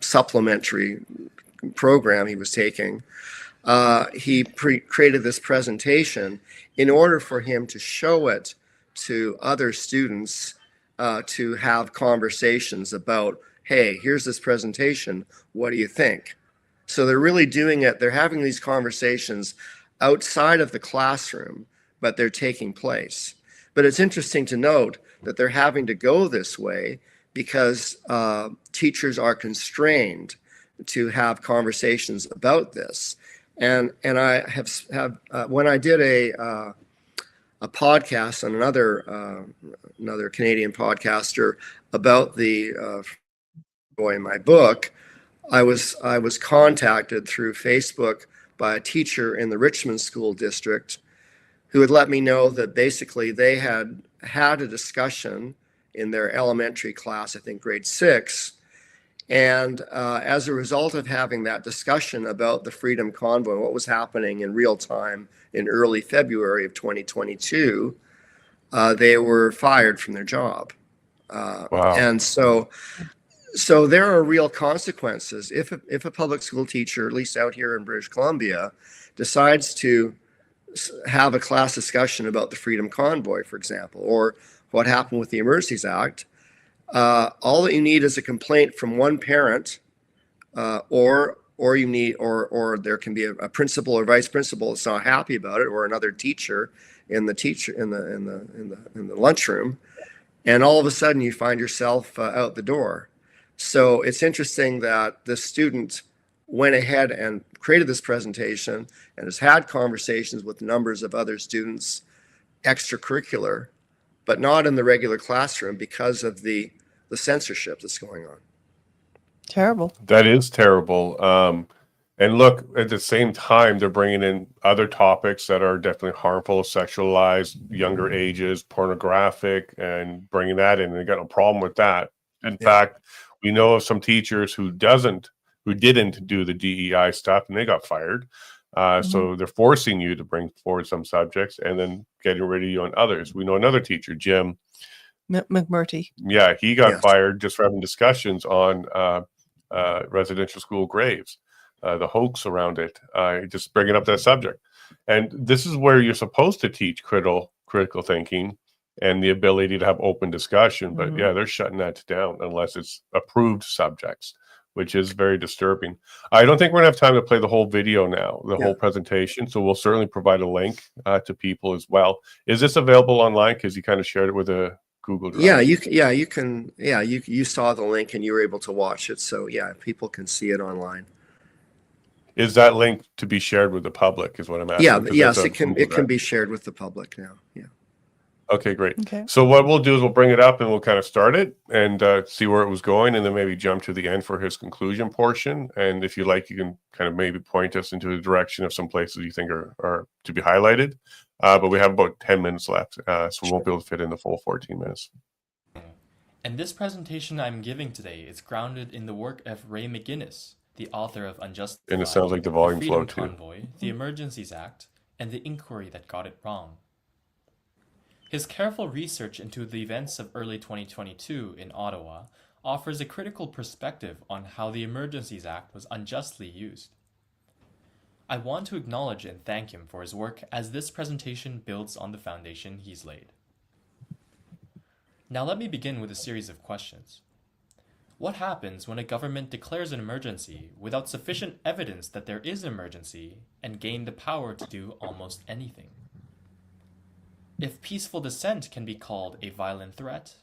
supplementary program he was taking, he created this presentation in order for him to show it to other students to have conversations about, hey, here's this presentation, what do you think? So they're really doing it, they're having these conversations outside of the classroom, but they're taking place. But it's interesting to note that they're having to go this way because teachers are constrained to have conversations about this. And I have when I did a podcast on another Canadian podcaster about the in my book, I was contacted through Facebook by a teacher in the Richmond School District who had let me know that basically they had had a discussion in their elementary class, I think grade 6, and as a result of having that discussion about the Freedom Convoy, what was happening in real time in early February of 2022, they were fired from their job. Wow. And so there are real consequences if a public school teacher, at least out here in British Columbia, decides to have a class discussion about the Freedom Convoy, for example, or what happened with the Emergencies Act. All that you need is a complaint from one parent, or you need, or there can be a principal or vice principal that's not happy about it, or another teacher in the lunchroom, and all of a sudden you find yourself out the door. So it's interesting that the student went ahead and created this presentation and has had conversations with numbers of other students, extracurricular, but not in the regular classroom because of the censorship that's going on. Terrible. That is terrible. And look, at the same time, they're bringing in other topics that are definitely harmful, sexualized, younger ages, pornographic, and bringing that in. And they got no problem with that. In fact, we know of some teachers who didn't do the DEI stuff, and they got fired. So they're forcing you to bring forward some subjects and then getting rid of you on others. We know another teacher, Jim McMurty. Yeah, he got fired just for having discussions on residential school graves, the hoax around it, just bringing up that subject. And this is where you're supposed to teach critical thinking and the ability to have open discussion. But yeah, they're shutting that down unless it's approved subjects, which is very disturbing. I don't think we're gonna have time to play the whole video now, the whole presentation. So we'll certainly provide a link to people as well. Is this available online? Because you kind of shared it with a Google Drive. You saw the link and you were able to watch it. So yeah, people can see it online. Is that link to be shared with the public is what I'm asking? Yes, it can be shared with the public now. Yeah. Okay, great. Okay. So what we'll do is we'll bring it up and we'll kind of start it and see where it was going, and then maybe jump to the end for his conclusion portion. And if you like, you can kind of maybe point us into the direction of some places you think are to be highlighted. But we have about 10 minutes left, so we won't be able to fit in the full 14 minutes. And this presentation I'm giving today is grounded in the work of Ray McGinnis, the author of Unjustified, And it sounds like the volume flow Freedom too. Convoy, the Emergencies Act, and the Inquiry That Got It Wrong. His careful research into the events of early 2022 in Ottawa offers a critical perspective on how the Emergencies Act was unjustly used. I want to acknowledge and thank him for his work, as this presentation builds on the foundation he's laid. Now let me begin with a series of questions. What happens when a government declares an emergency without sufficient evidence that there is an emergency and gain the power to do almost anything? If peaceful dissent can be called a violent threat,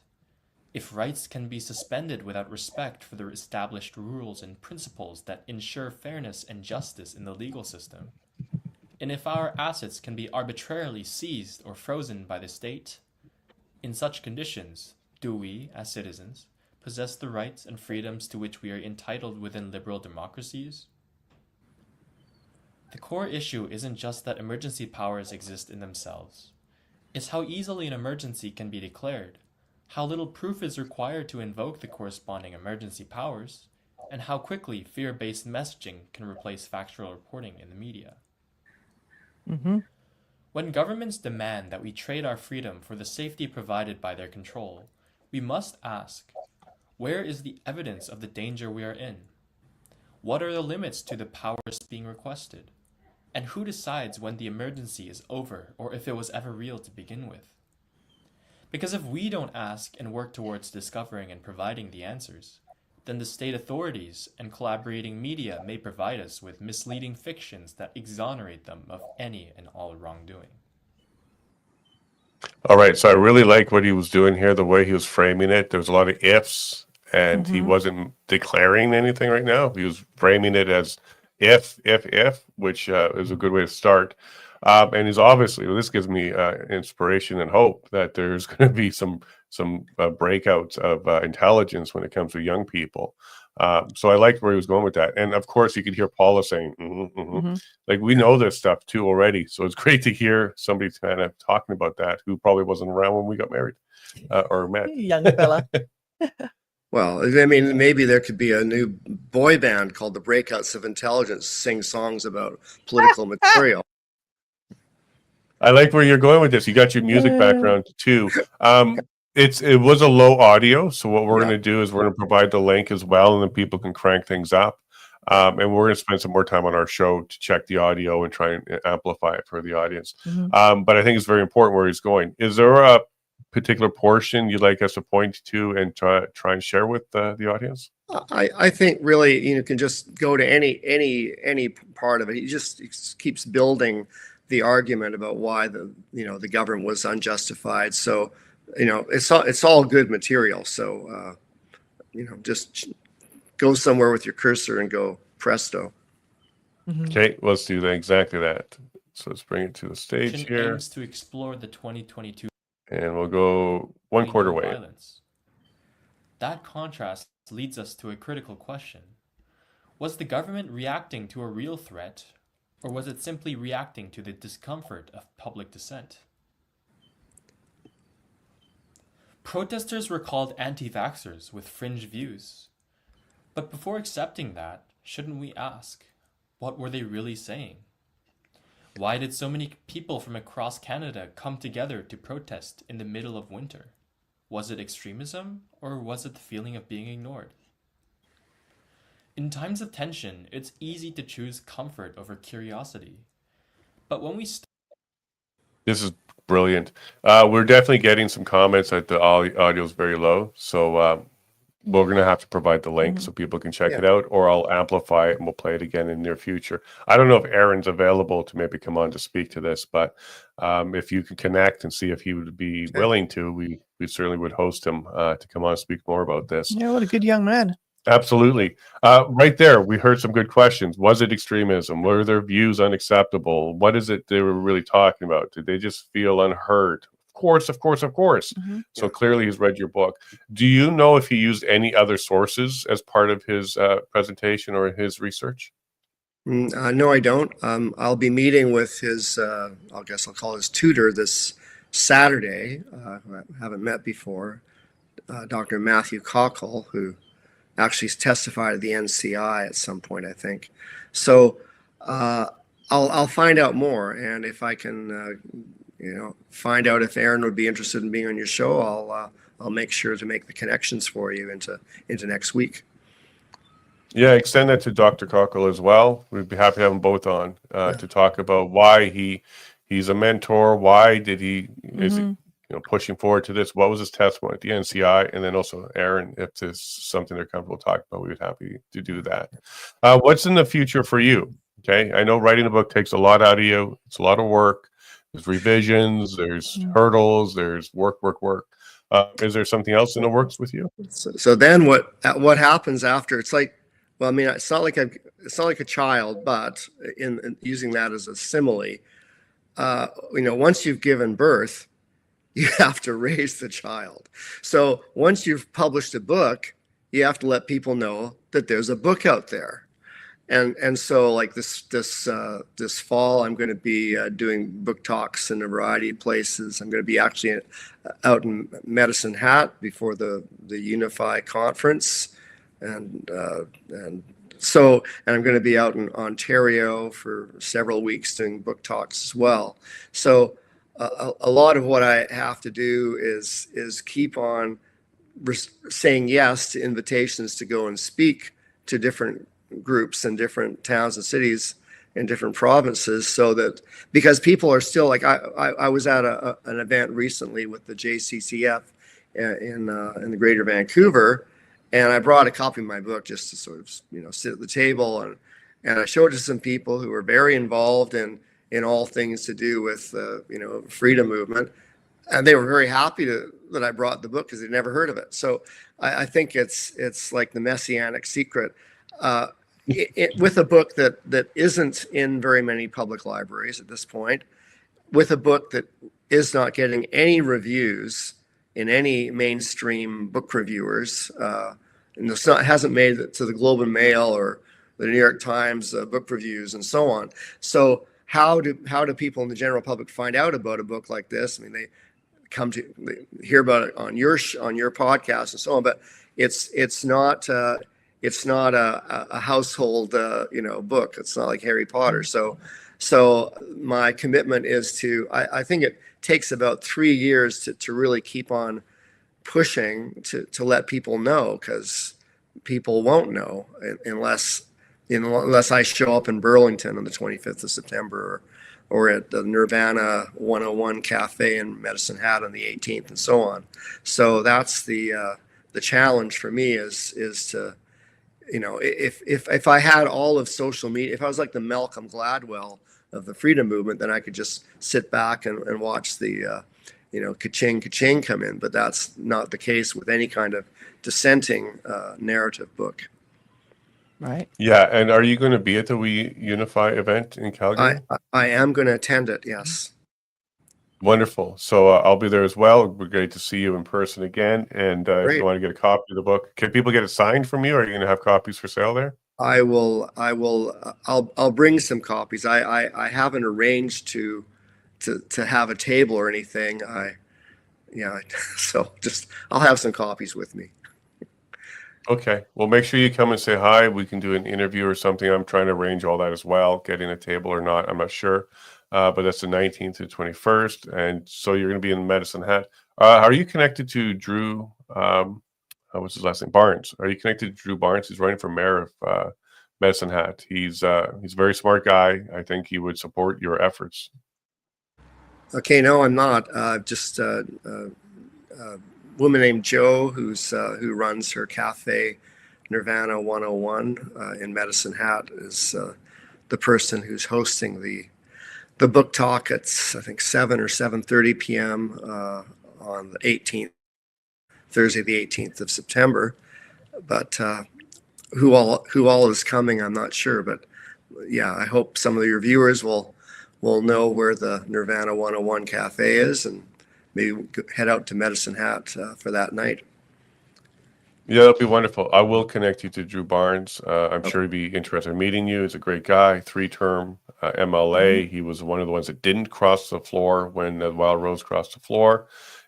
if rights can be suspended without respect for the established rules and principles that ensure fairness and justice in the legal system, and if our assets can be arbitrarily seized or frozen by the state, in such conditions, do we, as citizens, possess the rights and freedoms to which we are entitled within liberal democracies? The core issue isn't just that emergency powers exist in themselves. It's how easily an emergency can be declared, how little proof is required to invoke the corresponding emergency powers, and how quickly fear-based messaging can replace factual reporting in the media. When governments demand that we trade our freedom for the safety provided by their control, we must ask, where is the evidence of the danger we are in? What are the limits to the powers being requested? And who decides when the emergency is over, or if it was ever real to begin with? Because if we don't ask and work towards discovering and providing the answers, then the state authorities and collaborating media may provide us with misleading fictions that exonerate them of any and all wrongdoing. All right, so I really like what he was doing here, the way he was framing it. There's a lot of ifs and he wasn't declaring anything right now. He was framing it as if, which is a good way to start. And he's obviously, this gives me inspiration and hope that there's going to be some breakouts of intelligence when it comes to young people. So I liked where he was going with that. And of course, you could hear Paula saying, like, we know this stuff too already. So it's great to hear somebody kind of talking about that who probably wasn't around when we got married or met. Young fella. Well, I mean, maybe there could be a new boy band called the Breakouts of Intelligence, sing songs about political material. I like where you're going with this. You got your music background too. It was a low audio, so what we're going to do is we're going to provide the link as well, and then people can crank things up. And we're going to spend some more time on our show to check the audio and try and amplify it for the audience. But I think it's very important where he's going. Is there a particular portion you'd like us to point to and try and share with the audience? I think really, you can just go to any part of it. He just keeps building the argument about why the government was unjustified. So, it's all good material. So, just go somewhere with your cursor and go presto. Okay, let's do that, exactly that. So let's bring it to the stage here. Aims to explore the 2022 and we'll go one quarter way. Violence. That contrast leads us to a critical question. Was the government reacting to a real threat, or was it simply reacting to the discomfort of public dissent? Protesters were called anti-vaxxers with fringe views. But before accepting that, shouldn't we ask, what were they really saying? Why did so many people from across Canada come together to protest in the middle of winter? Was it extremism, or was it the feeling of being ignored? In times of tension, it's easy to choose comfort over curiosity. But when we This is brilliant. We're definitely getting some comments that the audio is very low. So we're going to have to provide the link so people can check it out, or I'll amplify it and we'll play it again in the near future. I don't know if Aaron's available to maybe come on to speak to this, but if you can connect and see if he would be willing to, we certainly would host him to come on and speak more about this. Yeah, what a good young man. Absolutely. Right there, we heard some good questions. Was it extremism? Were their views unacceptable? What is it they were really talking about? Did they just feel unheard? Of course. So clearly he's read your book. Do you know if he used any other sources as part of his presentation or his research? No, I don't. I'll be meeting with his, I guess I'll call his tutor this Saturday, who I haven't met before, Dr. Matthew Cockle, who actually testified at the NCI at some point, I think. So I'll find out more, and if I can find out if Aaron would be interested in being on your show, I'll make sure to make the connections for you into next week. Yeah, extend that to Dr. Cockle as well. We'd be happy to have them both on to talk about why he's a mentor. Why did he is he pushing forward to this? What was his testimony at the NCI? And then also Aaron, if this is something they're comfortable talking about, we would be happy to do that. What's in the future for you? Okay, I know writing a book takes a lot out of you. It's a lot of work. There's revisions, there's hurdles, there's work. Is there something else in the works with you? So then what happens after? It's like, well, I mean, it's not like a child, but in using that as a simile, once you've given birth, you have to raise the child. So once you've published a book, you have to let people know that there's a book out there. And so like this fall, I'm going to be doing book talks in a variety of places. I'm going to be actually out in Medicine Hat before the Unify conference, and I'm going to be out in Ontario for several weeks doing book talks as well. So a lot of what I have to do is keep on saying yes to invitations to go and speak to different groups in different towns and cities in different provinces, so that because people are still like, I was at an event recently with the JCCF in the Greater Vancouver, and I brought a copy of my book just to sort of sit at the table, and I showed it to some people who were very involved in all things to do with freedom movement, and they were very happy that I brought the book because they'd never heard of it. So I think it's like the messianic secret. With a book that isn't in very many public libraries at this point, with a book that is not getting any reviews in any mainstream book reviewers, and hasn't made it to the Globe and Mail or the New York Times book reviews and so on. So how do people in the general public find out about a book like this? I mean, they hear about it on your podcast and so on, but it's not a household book. It's not like Harry Potter. So my commitment is to, I think it takes about 3 years to really keep on pushing to let people know, because people won't know unless I show up in Burlington on the 25th of September, or at the Nirvana 101 Cafe in Medicine Hat on the 18th, and so on. So that's the challenge for me is to, if I had all of social media, if I was like the Malcolm Gladwell of the freedom movement, then I could just sit back and watch the ka-ching, ka-ching come in. But that's not the case with any kind of dissenting narrative book. Right. Yeah, and are you going to be at the We Unify event in Calgary? I am going to attend it, yes. Wonderful. So I'll be there as well. It'll be great to see you in person again. And if Great. you want to get a copy of the book, can people get it signed from you? Or are you going to have copies for sale there? I'll bring some copies. I haven't arranged to have a table or anything. So I'll have some copies with me. Okay. Well, make sure you come and say hi. We can do an interview or something. I'm trying to arrange all that as well. Getting a table or not, I'm not sure. But that's the 19th to 21st. And so you're going to be in Medicine Hat. Are you connected to Drew? What's his last name? Barnes. Are you connected to Drew Barnes? He's running for mayor of Medicine Hat. He's a very smart guy. I think he would support your efforts. Okay, no, I'm not. Just a woman named Joe who runs her cafe, Nirvana 101 in Medicine Hat, is the person who's hosting the book talk at, I think, 7 or 7:30 p.m. On the 18th, Thursday the 18th of September. But who all is coming, I'm not sure. But yeah, I hope some of your viewers will know where the Nirvana 101 cafe is, and maybe head out to Medicine Hat for that night. Yeah, that'll be wonderful. I will connect you to Drew Barnes. I'm sure he'd be interested in meeting you. He's a great guy, 3-term MLA. He was one of the ones that didn't cross the floor when the Wild Rose crossed the floor,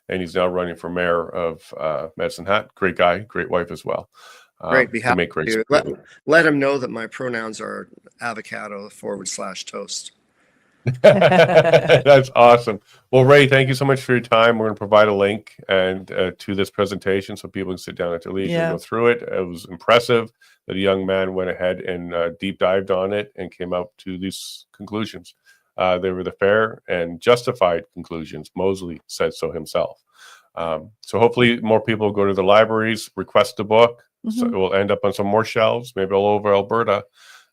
and he's now running for mayor of Medicine Hat. Great guy, great wife as well. Great, be happy to let him know that my pronouns are avocado /toast. That's awesome. Well, Ray, thank you so much for your time. We're going to provide a link and to this presentation so people can sit down at their leisure and go through it. It was impressive that a young man went ahead and deep dived on it and came out to these conclusions. They were the fair and justified conclusions. Mosley said so himself. So hopefully more people go to the libraries, request the book. So it will end up on some more shelves, maybe all over Alberta.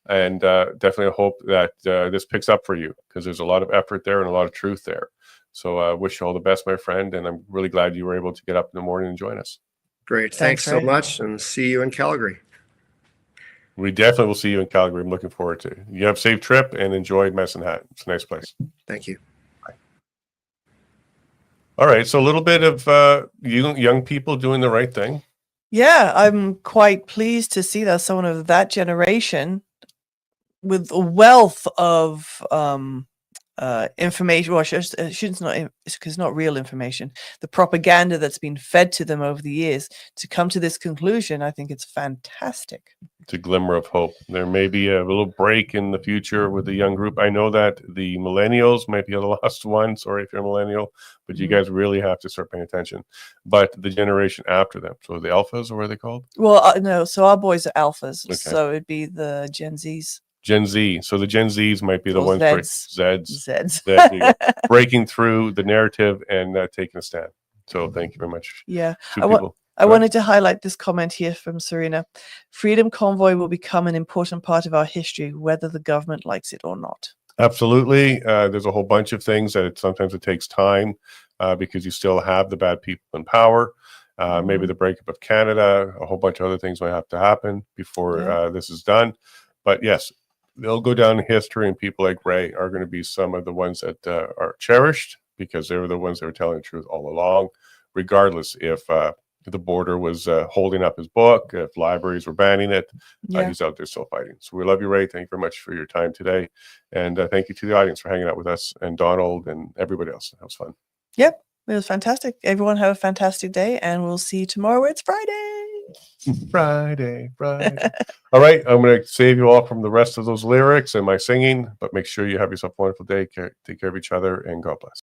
And definitely hope that this picks up for you, because there's a lot of effort there and a lot of truth there. So I wish you all the best, my friend. And I'm really glad you were able to get up in the morning and join us. Great. Thanks so much. And see you in Calgary. We definitely will see you in Calgary. I'm looking forward to it. You have a safe trip and enjoy Medicine Hat. It's a nice place. Thank you. Bye. All right. So a little bit of young people doing the right thing. Yeah, I'm quite pleased to see that someone of that generation with a wealth of information, well, it's not real information, the propaganda that's been fed to them over the years, to come to this conclusion, I think it's fantastic. It's a glimmer of hope. There may be a little break in the future with the young group. I know that the millennials might be the last one. Sorry if you're a millennial, but you guys really have to start paying attention. But the generation after them, so the alphas, or what are they called? Well, no, so our boys are alphas, Okay. so it'd be the Gen Zs. Gen Z. So the Gen Zs might be the ones Zeds. that breaking through the narrative and taking a stand. So thank you very much. Yeah. I wanted to highlight this comment here from Serena. Freedom Convoy will become an important part of our history, whether the government likes it or not. Absolutely. There's a whole bunch of things that sometimes it takes time because you still have the bad people in power. Maybe the breakup of Canada, a whole bunch of other things might have to happen before this is done. But yes, they'll go down in history, and people like Ray are going to be some of the ones that are cherished because they were the ones that were telling the truth all along, regardless if the border was holding up his book, if libraries were banning it. He's out there still fighting. So we love you, Ray. Thank you very much for your time today. And thank you to the audience for hanging out with us, and Donald and everybody else. That was fun. Yep. It was fantastic. Everyone have a fantastic day, and we'll see you tomorrow where it's Friday. Friday. All right. I'm going to save you all from the rest of those lyrics and my singing, but make sure you have yourself a wonderful day. Take care of each other, and God bless.